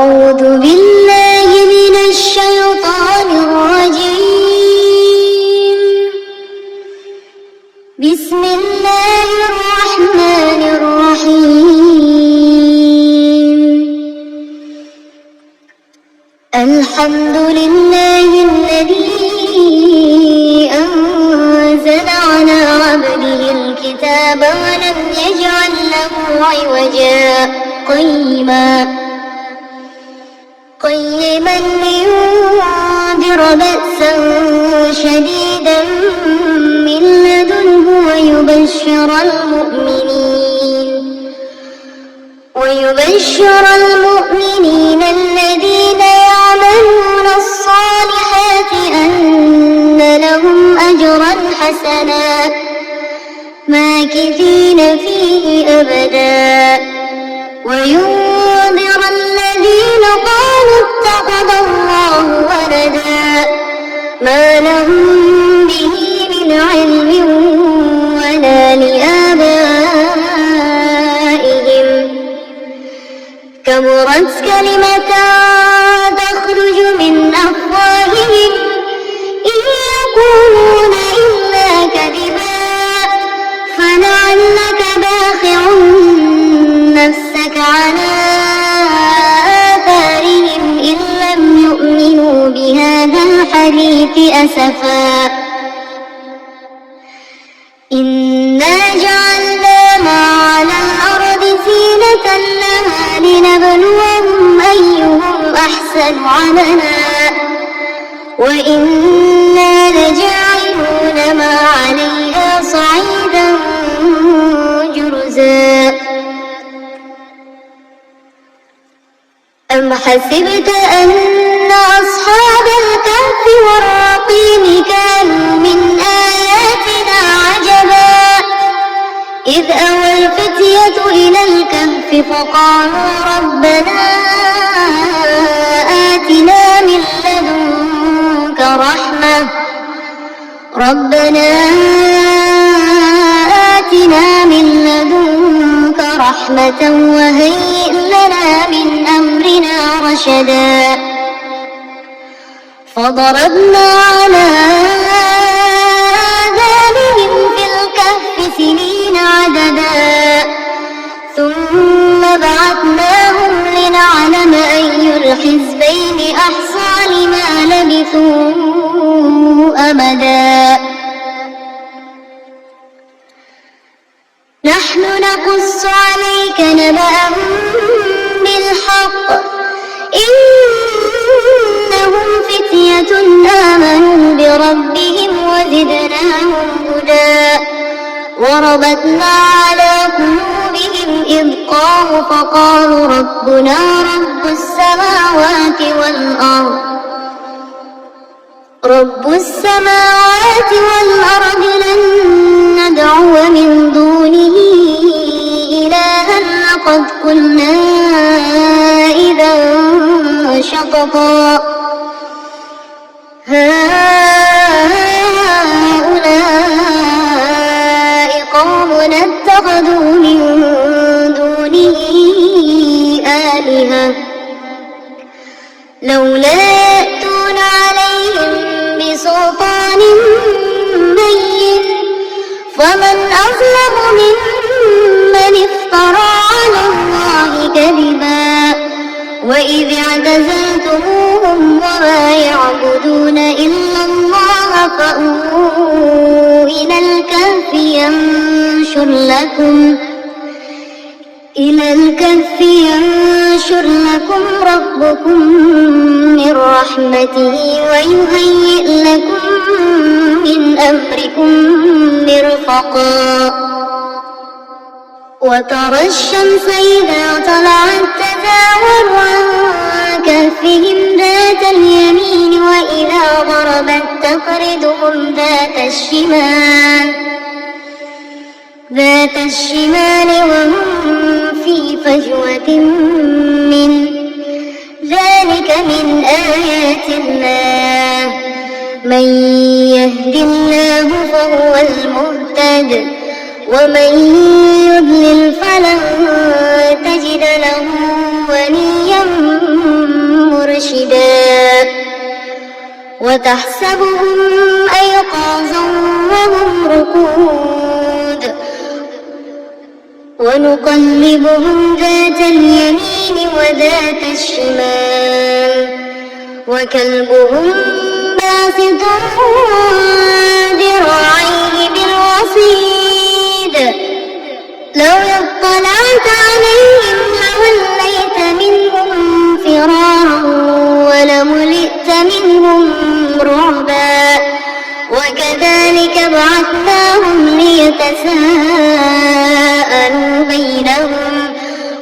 أعوذ بالله من الشيطان الرجيم. بسم الله الرحمن الرحيم. الحمد لله الذي أنزل على عبده الكتاب ولم يجعل له عوجا قيما لينذر بأسا شديدا من لدنه ويبشر المؤمنين الذين يعملون الصالحات أن لهم أجرا حسنا ماكثين فيه أبدا، وينذر الذين قالوا اتخذ الله ولدا ما لهم به من علم ولا لآبائهم. كبرت كلمة تخرج من أفواههم إن يقولون إلا كذبا، فلعلك باخع نفسك على آثارهم إن لم يؤمنوا بهذا الحديث أسفا. إنا جعلنا ما على الأرض زينة لها لنبلوهم أيهم أحسن عملا وإنا لجاعلون ما عليها صعيدا جرزا. أم حسبت أن أصحاب الكهف والرقيم كانوا من آياتنا عجبا إذ أوى الفتية إلى الكهف فقالوا ربنا آتنا من لدنك رحمة وهيئ لنا من أمرنا رشدا. فضربنا على آذانهم في الكهف سنين عددا ثم بعثناهم لنعلم أي الحزبين أحصى لما لبثوا أمدا. نحن نقص عليك نبأهم بالحق إنهم فتية آمنوا بربهم وزدناهم هدى. وربطنا على قلوبهم إذ قاموا فقالوا ربنا رب السماوات والأرض لن ندعو من دونه إلها لقد قلنا إذا شططا. هؤلاء قومنا اتخذوا من دونه آلهة لولا يأتون عليهم بسلطان بين فمن أظلم ممن افترى على الله كذبا. وإذ اعتزلتموهم وما يعبدون إلا الله فأووا إلى الكهف ينشر لكم ربكم من رحمته ويهيئ لكم من أمركم مرفقا. وترى الشمس إذا طلعت تزاور عن كهفهم ذات اليمين وإذا غربت تقرضهم ذات الشمال وهم في فجوة منه ذلك من آيات الله من يهد الله فهو المهتد ومن يضلل فلن تجد له وليا مرشدا وتحسبهم أيقاظا وهم رقود ونقلبهم ذات اليمين وذات الشمال وكلبهم باسط ذراعيه بالوصيد لو اطلعت عليهم لوليت منهم فرارا ولملئت منهم رعبا وكذلك بعثناهم ليتساءلوا بينهم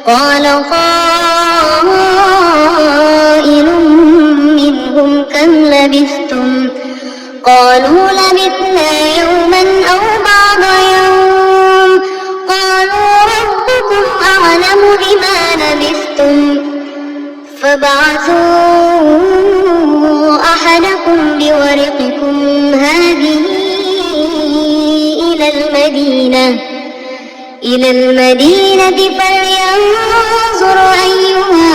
قال قائل منهم كم لبثتم قالوا لبثنا يوما أو بعض يوم قالوا ربكم أعلم بما لبثتم فابعثوا أحدكم بورقكم هذه إلى المدينة فلينظر أيها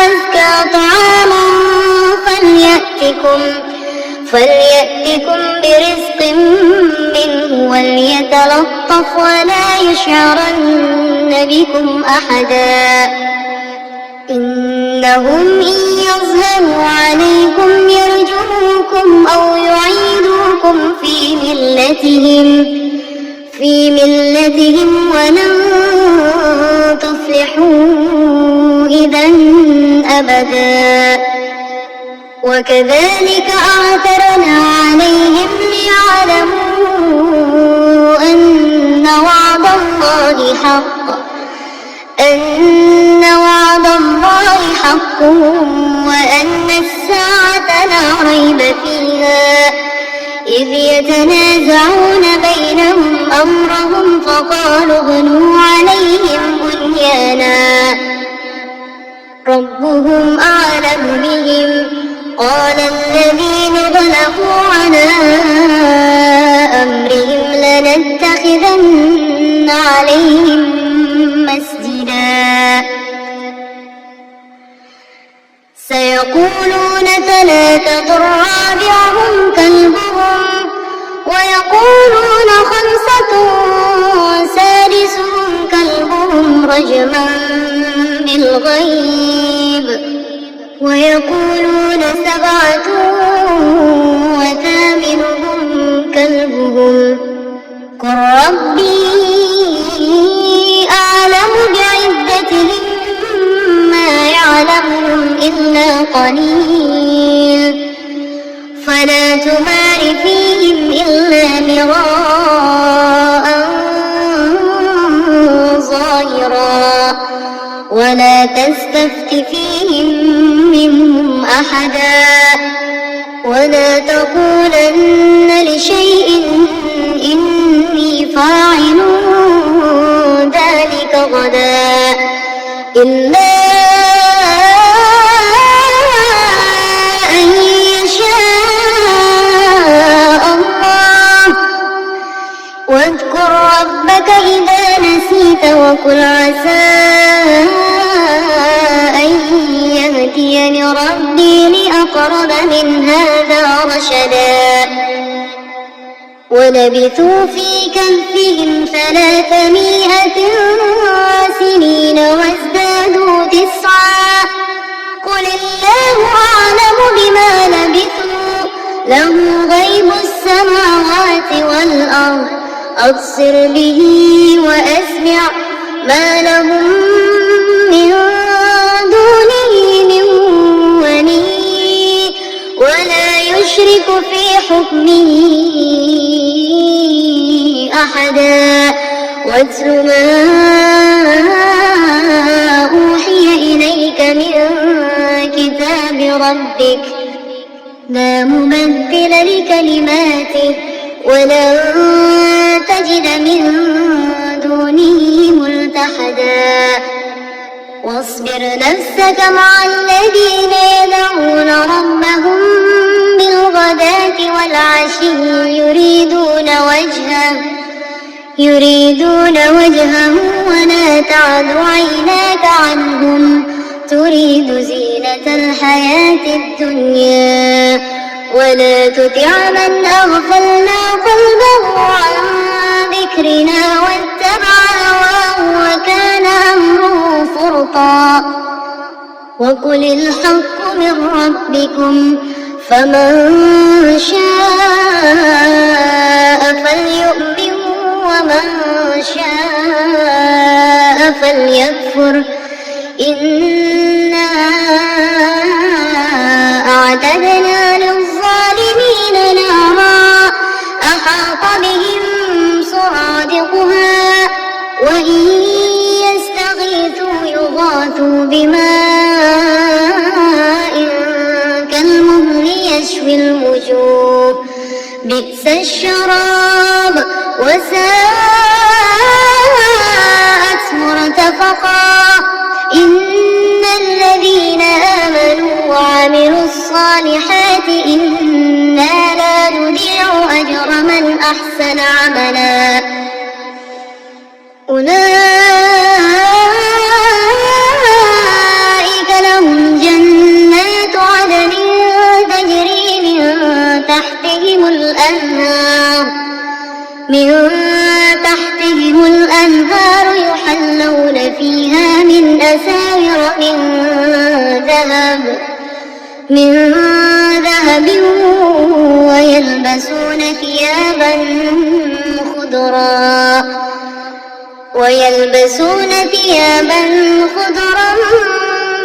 أزكى طعاما فليأتكم برزق منه وليتلطف ولا يشعرن بكم أحدا إنهم إن يظهروا عليكم يرجموكم أو يعيدوكم في ملتهم ولن تفلحوا إذا أبدا وكذلك أعثرنا عليهم ليعلموا أن وعد الله حق وأن الساعة لا ريب فيها إذ يتنازعون بينهم أمرهم فقالوا ابنوا عليهم بنيانا ربهم أعلم بهم قال الذين غلبوا على أمرهم لنتخذن عليهم مسجدا سيقولون ثلاثة رابعهم كلبهم ويقولون خمسة سادسهم كلبهم رجما بالغيب ويقولون سبعة وثامنهم كلبهم قل ربي أعلم بعدتهم ما يعلمهم إلا قليل فلا تمار فيهم إلا مراء ظاهرا ولا تستفت فيهم منهم أحدا ولا تقولن لشيء إني فاعل ذلك غدا إلا أن يشاء الله واذكر ربك إذا نسيت وقل عسى أن يهديني ربي لأقرب من هذا رشدا ولبثوا في كهفهم 300 سنين وازدادوا 9 قل الله أعلم بما لبثوا له غيب السماوات والأرض أبصر به وأسمع ما لهم من دونه من ولي ولا يشرك في حكمه أحدا واتل ما أوحي إليك من كتاب ربك لا مبدل لكلماته ولن تجد من دونه ملتحدا واصبر نفسك مع الذين يدعون ربهم بالغداة والعشي يريدون وجهه ولا تعد عيناك عنهم تريد زينة زينة الحياة الدنيا ولا تطع من أغفلنا قلبه عن ذكرنا واتبع هواه وكان أمره فرطا وقل الحق من ربكم فمن شاء فليؤمن ومن شاء فليكفر إنا أعتدنا للظالمين نارا أحاط بهم سرادقها وإن يستغيثوا يغاثوا بماء كالمهل يشوي الوجوه بئس الشراب وساءت مرتفقا إن الذين آمنوا وعملوا الصالحات إنا لا نضيع أجر من أحسن عملا أولئك لهم جنات عدن تجري من تحتهم الأنهار يحلون فيها من أساور من ذهب ويلبسون ثيابا خضرا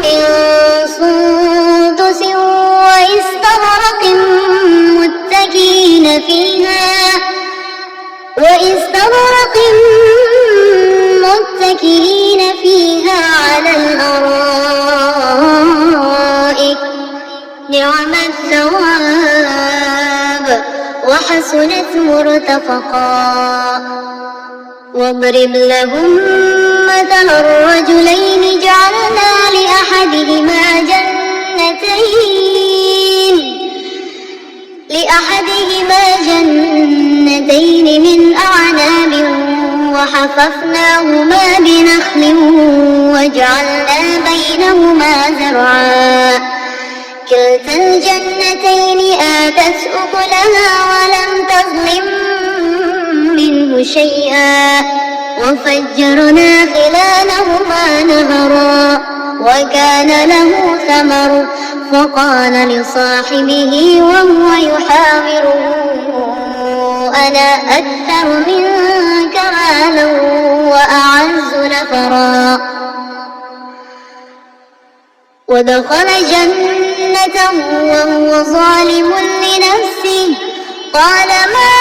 من سندس وإستبرق متكئين فيها على الأرائك نعم الثواب وحسنت مرتفقا واضرب لهم مثل الرجلين جعلنا لأحدهما جنتين من أعناب وحففناهما بنخل وجعلنا بينهما زرعا كلتا الجنتين آتت أكلها ولم تظلم منه شيئا وفجرنا خلالهما نهرا وكان له ثمر فقال لصاحبه وهو يحاوره أنا أكثر منك مالا وأعز نفرا ودخل جنته وهو ظالم لنفسه قال ما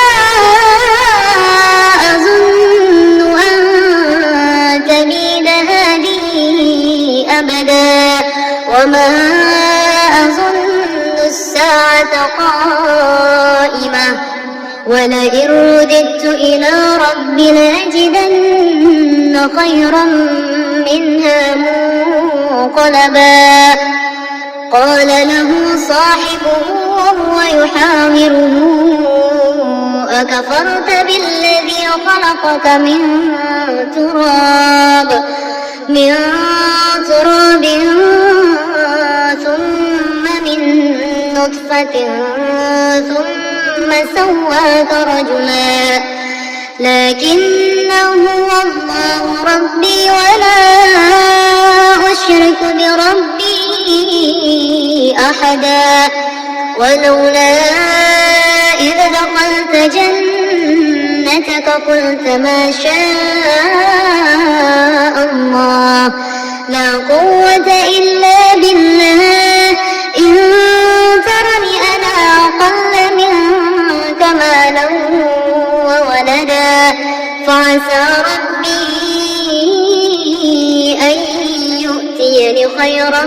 أظن أن تبيد هذه أبدا وما أظن الساعة قائمة ولئن رددت إلى ربي لأجدن خيرا منها منقلبا قال له صاحبه وهو يحاوره أكفرت بالذي خلقك من تراب ثم من نطفة ثم سواك رجلا لكن هو الله ربي ولا أشرك بربي أحدا ولولا إذ دخلت جنتك قلت ما شاء الله لا قوة إلا بالله إن ترني أنا أقل منك مالا وولدا فعسى ربي أن يؤتيني خيرا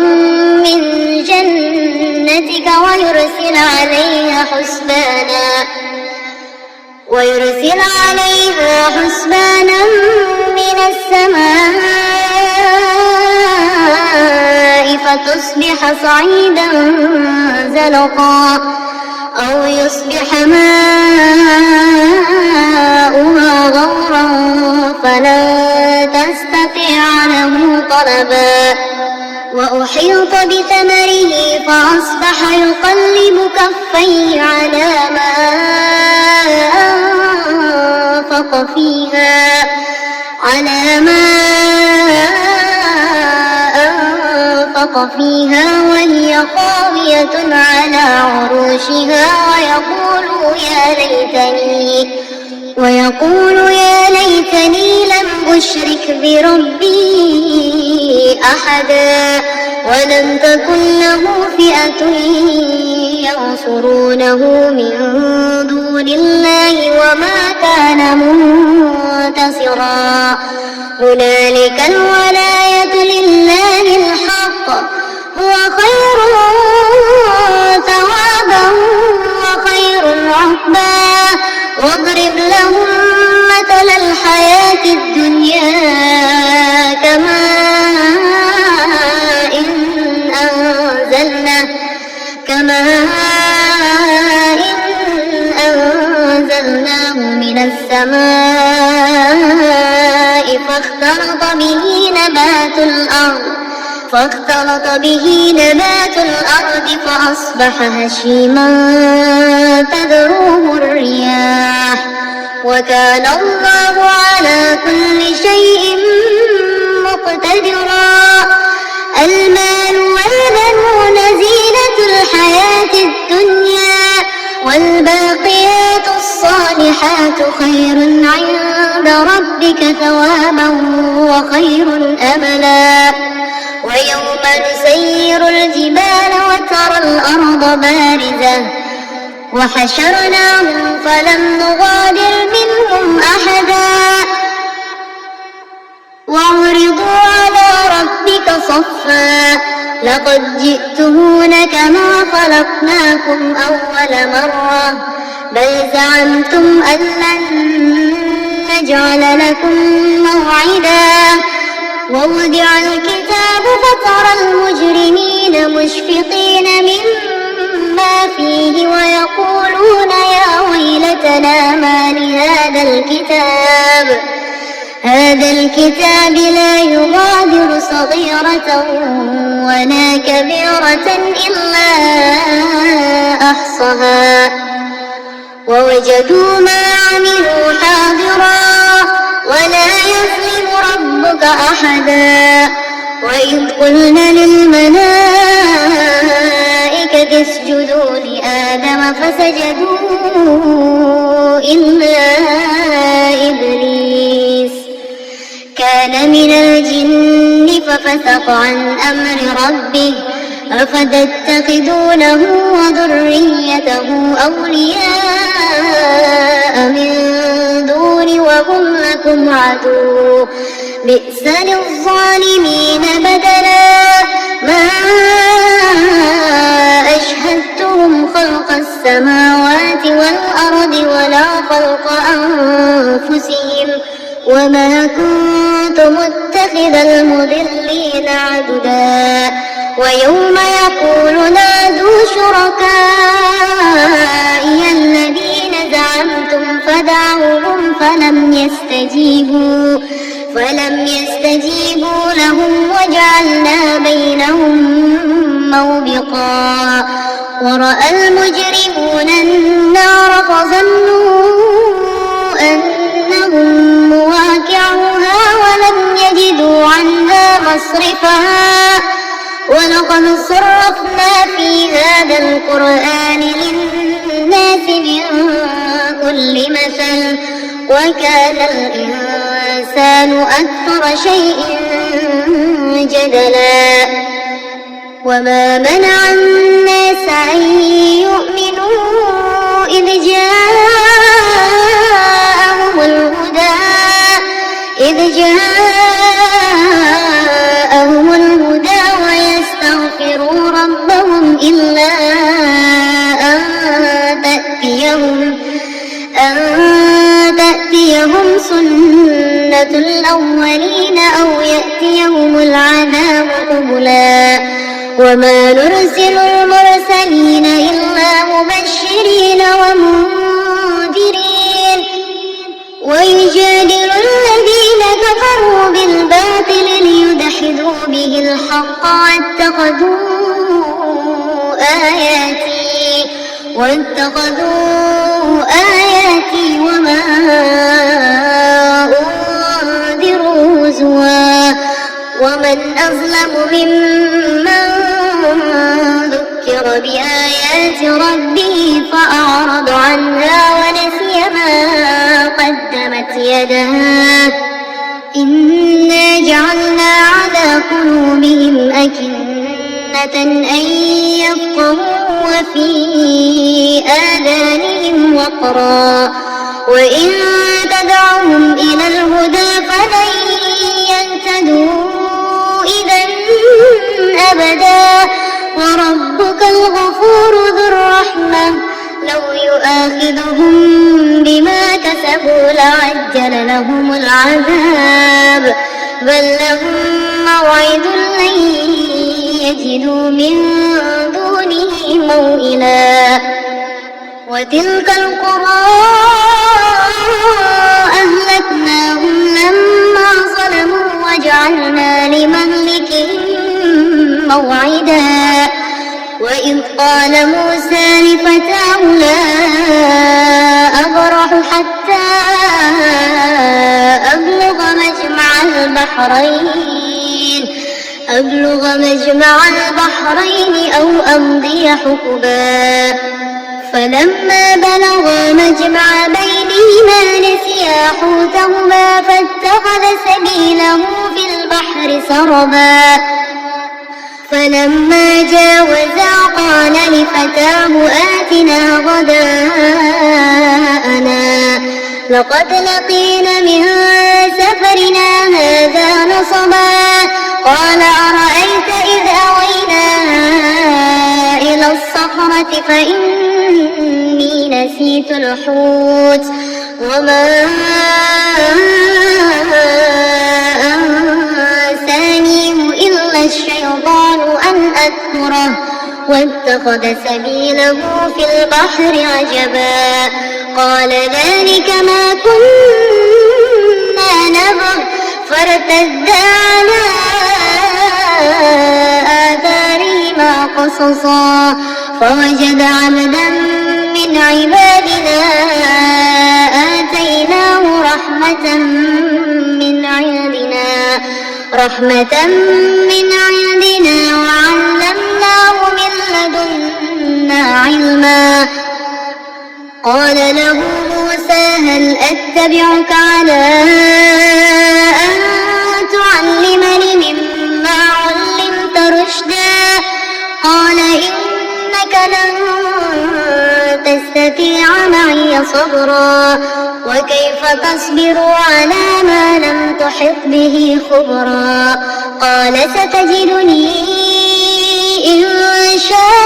من جنتك ويرسل عليها حسبانا من السماء فتصبح صعيدا زلقا أو يصبح ماؤها غورا فلن تستطيع له طلبا وأحيط بثمره فأصبح يقلب كفيه على ما أنفق فيها وهي خاوية على عروشها ويقول يا ليتني لم أشرك بربي أحدا ولم تكن له فئة ينصرونه من دون الله وما كان منتصرا هنالك الولاية لله الحق هو خير ثوابا وخير عقبا واضرب لهم مثل الحياة الدنيا كماء إن أنزلناه من السماء فاختلط به نبات الأرض فأصبح هشيما تذروه الرياح وكان الله على كل شيء مقتدرا المال والبنون زينة الحياة الدنيا والباقيات الصالحات خير عند ربك ثوابا وخير أملا ويوم نسير الجبال وترى الأرض بارزة وحشرناهم فلم نغادر منهم أحدا وعرضوا على ربك صفا لقد جئتمون كما خلقناكم أول مرة بل زعمتم أن لن نجعل لكم موعدا ووضع الكتاب فترى المجرمين مشفقين مما فيه ويقولون يا ويلتنا ما لهذا الكتاب لا يغادر صغيرة ولا كبيرة إلا أحصاها ووجدوا ما عملوا حاضرا ولا يظلم ربك أحدا وإذ قلنا للملائكة اسجدوا لآدم فسجدوا إلا إبليس كان من الجن ففسق عن أمر ربه أفتتخذونه وذريته أولياء من دوني وهم لكم عدو بئس للظالمين بدلا ما أشهدتهم خلق السماوات والأرض ولا خلق أنفسهم وما كنت متخذ المضلين عضدا ويوم يقول نادوا شركائي الذين زعمتم فدعوهم فلم يستجيبوا لهم وجعلنا بينهم موبقا ورأى المجرمون النار فظنوا أنهم مواقعوها ولم يجدوا عنها مصرفا ولقد صرفنا في هذا القرآن للناس من كل مثل وكان الإنسان أكثر شيء جدلا وما منع الناس أن يؤمنوا إذ جاءهم الهدى ويستغفروا ربهم إلا أن تأتيهم سنة الأولين أو يأتيهم العذاب قبلا وما نرسل المرسلين إلا مبشرين ويجادل الذين كفروا بالباطل ليدحضوا به الحق واتخذوا آياتي وما أنذروا هزوا ومن أظلم ممن ذكر بآيات ربه فأعرض عنها ونسي ما قدمت يداه إنا جعلنا على قلوبهم أكنة أن يفقهوا وفي آذانهم وقرا وإن تدعهم إلى الهدى فلن يهتدوا إذا أبدا وربك الغفور ذو الرحمة لو يؤاخذهم بما كسبوا لعجل لهم العذاب بل لهم موعد لن يجدوا من دونه موئلا وتلك القرى أهلكناهم لما ظلموا وجعلنا لمهلكهم موعدا وإذ قال موسى لفتاه لا أبرح حتى أبلغ مجمع البحرين أو أمضي حقبا فلما بلغا مجمع بينهما نسيا حوتهما فاتخذ سبيله في البحر سربا فلما جاوزا قال لفتاه آتنا غداءنا لقد لقينا من سفرنا هذا نصبا قال أرأيت إذ أوينا إلى الصخرة فإني نسيت الحوت وما أنسانيه إلا الشيطان أن أذكره واتخذ سبيله في البحر عجبا قال ذلك ما كنا نبغ فارتدا على آثارهما قصصا فوجد عبدا من عبادنا آتيناه رحمة من عندنا وعلمناه من لدنا علما قال له موسى هل أتبعك على أن تعلمني مما علمت رشدا قال إنك لن تستطيع معي صبرا وكيف تصبر على ما لم تحط به خبرا قال ستجدني إن شاء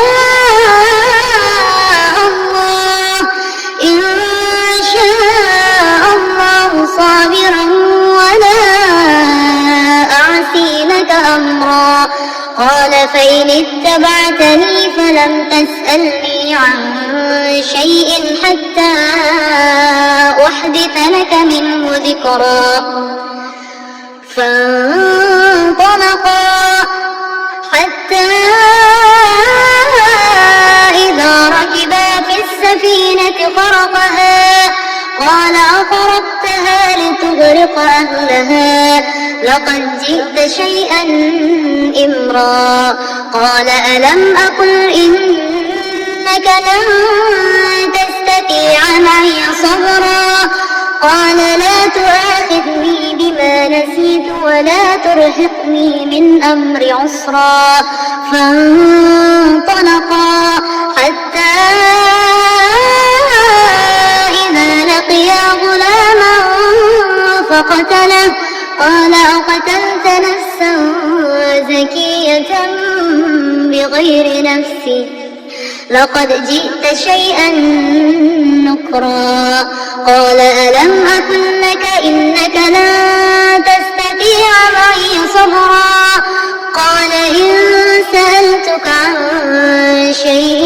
الله صابرا ولا أعصي لك أمرا قال فإن اتبعتني فلم تسألني عن شيء حتى أحدث لك منه ذكرا فانطلقا حتى إذا ركبا في السفينة خرقها قال أخرقتها لتغرق أهلها لقد جئت شيئا إمرا قال ألم أقل إنك لن تستطيع معي صبرا قال لا تؤاخذني بما نسيت ولا ترهقني من أمر عسرا فانطلقا حتى إذا لقيا غلاما فقتله قال أقتلت نفسا زكية بغير نفس لقد جئت شيئا نكرا قال ألم أقل لك إنك لن تستطيع معي صبرا قال إن سألتك عن شيء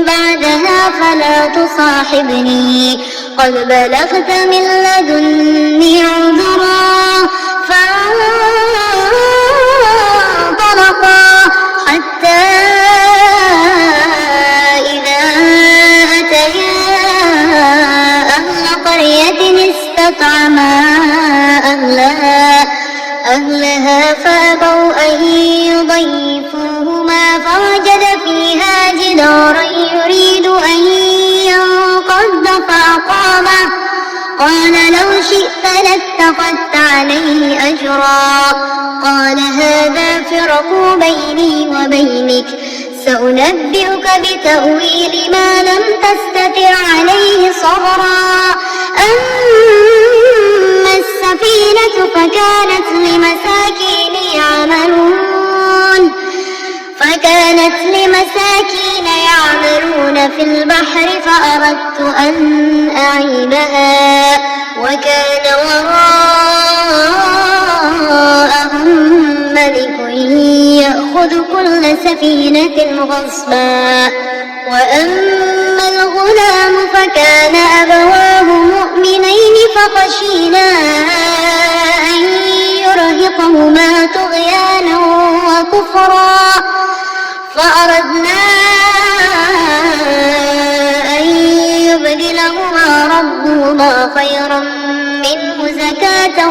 بعدها فلا تصاحبني قد بلغت من لدني عذرا فانطلقا حتى إذا أتيا أهل قرية استطعما أهلها فأبوا أن يضيفوهما فوجد فيها جدارا يريد أن ينقض فأقامه قال لو شئت لاتخذت عليه أجرا قال هذا فراق بيني وبينك سأنبئك بتأويل ما لم تستطع عليه صبرا أما السفينة فكانت لمساكين يعملون في البحر فأردت أن أعيبها وكان وراءهم ملك يأخذ كل سفينة غصبا وأما الغلام فكان أبواه مؤمنين فخشينا أن يرهقهما طغيانا وكفرا فأردنا أن يبدلهما ربهما خيرا منه زكاة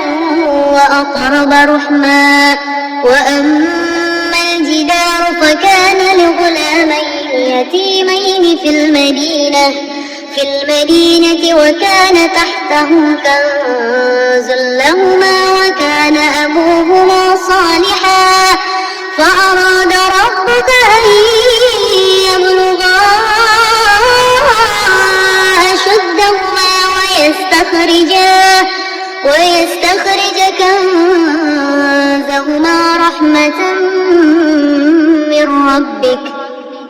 وأقرب رحما وأما الجدار فكان لغلامين يتيمين في المدينة وكان تحته كنز لهما وكان أبوهما صالحا فأراد ربك أن يبلغا أشدهما ويستخرج كنزهما رحمة من ربك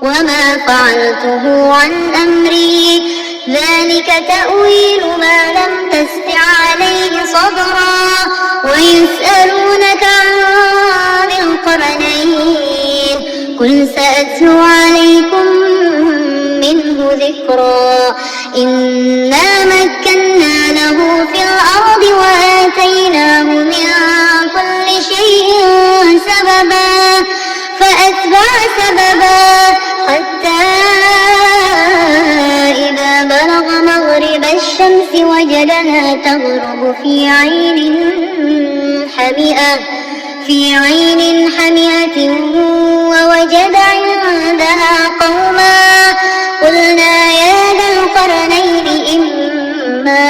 وما فعلته عن أمري ذلك تأويل ما لم تستع عليه صبرا ويسألونك عن ذي القرنين قل سأتلو عليكم منه ذكرا إنا مكنا له في الأرض وآتيناه من كل شيء سببا فأتبع سببا حتى إذا بلغ مغرب الشمس وجدها تغرب في عين حمئة ووجد عندها قوما قلنا يا ذا القرنين إما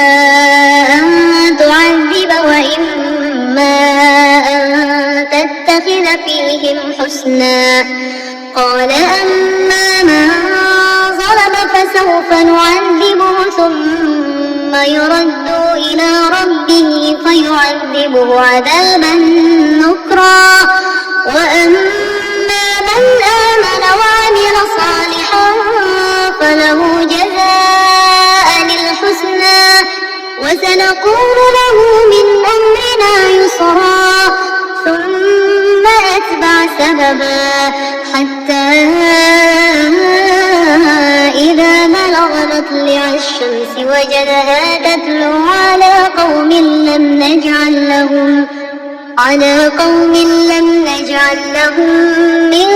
أن تعذب وإما أن تتخذ فيهم حسنا قال أما من ظلم فسوف نعذبه ثم يرد إلى ربه فيعذبه عذابا نكرا وأما من آمن وعمل صالحا فله جزاء الحسنى وسنقول له من أمرنا يسرا ثم أتبع سببا حتى إذا بلغ مطلع الشمس وجدها تتلو على قوم لم نجعل لهم من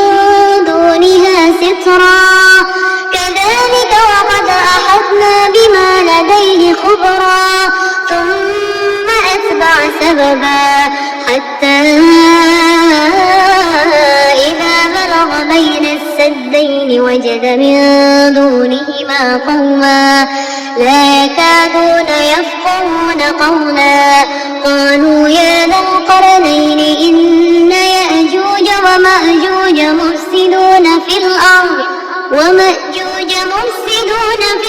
دونها سترا كذلك وقد أحطنا بما لديه خبرا ثم أتبع سببا حتى إذا بلغ بين السدين وجد من دونهما قوما لا يكادون يفقهون قولا قالوا يا ذا القرنين إن يأجوج ومأجوج مفسدون في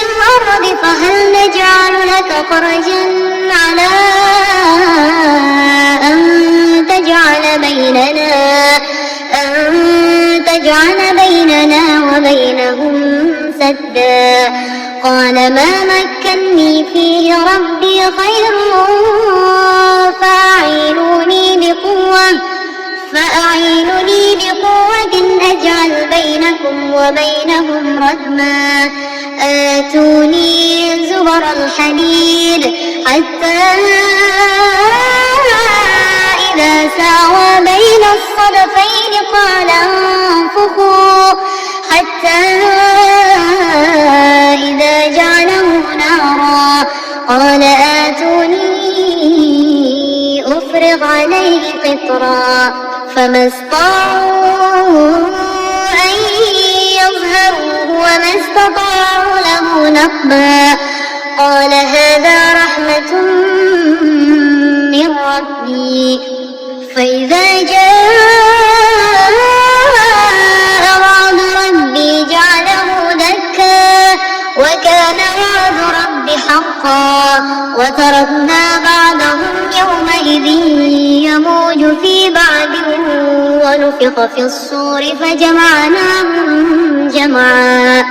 الأرض فهل نجعل لك خرجا على أن تجعل بيننا وبينهم سدا قال ما مكني فيه ربي خير فأعينوني بقوة أجعل بينكم بينكم وبينهم ردما آتوني زبر الحديد حتى إذا ساوى بين الصدفين قال انفخوا حتى إذا جعله نارا قال آتوني أفرغ عليه قطرا فما استطاعوا أن يظهروه وما استطاعوا له نقبا قال هذا رحمة من ربي فإذا جاء وعد ربي جعله دكا وكان وعد ربي حقا وتركنا بعضهم يومئذ يموج في بعض ونفخ في الصور فجمعناهم جمعا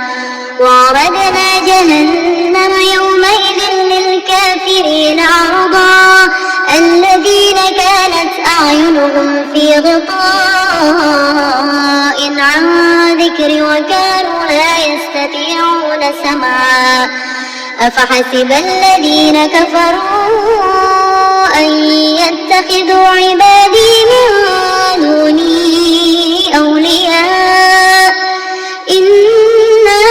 وعرضنا جهنم يومئذ للكافرين عرضا الذين كانت أعينهم في غطاء عن ذكري وكانوا لا يستطيعون سمعا أفحسب الذين كفروا أن يتخذوا عبادي من دوني أولياء إنا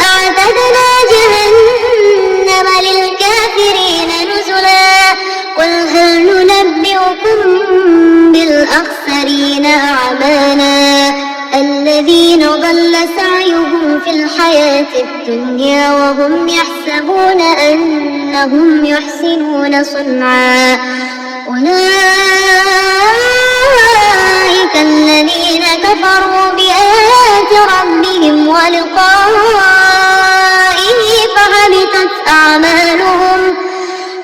أعتدنا جهنم للكافرين نزلا قل هل ننبئكم بالأخسرين أعمالا الذين ضل سعيهم في الحياة الدنيا وهم يحسبون أنهم يحسنون صنعا أولئك الذين كفروا بآيات ربهم ولقائه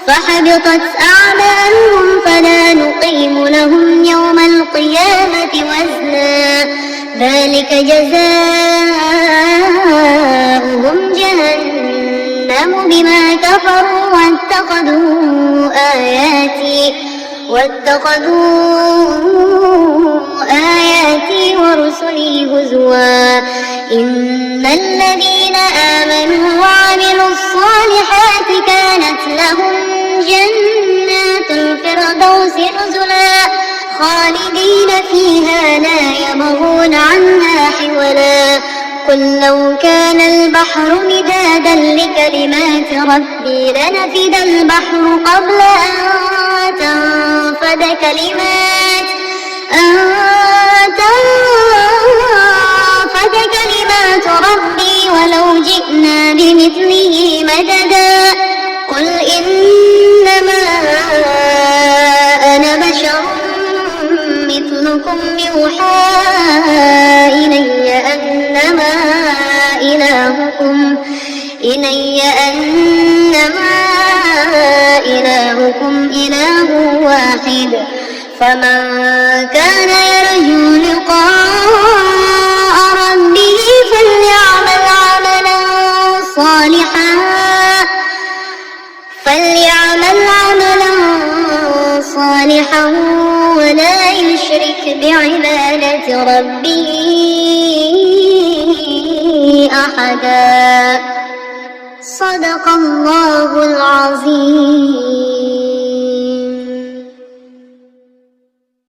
فحبطت أعمالهم فلا نقيم لهم يوم القيامة وزنا ذلك جزاؤهم جهنم بما كفروا واتخذوا آياتي ورسلي هزوا إن الذين آمنوا وعملوا الصالحات كانت لهم جنات الفردوس نزلا خالدين فيها لا يبغون عنها حولا قل لو كان البحر مدادا لكلمات ربي لنفد البحر قبل أن تنفد كلمات ربي ولو جئنا بمثله مددا قل إنما أنا بشر مثلكم يوحى إلي أنما إلهكم إله واحد فمن كان يرجو لقاء ربه فليعمل عملا صالحا ولا يشرك بعبادة ربه أحدا.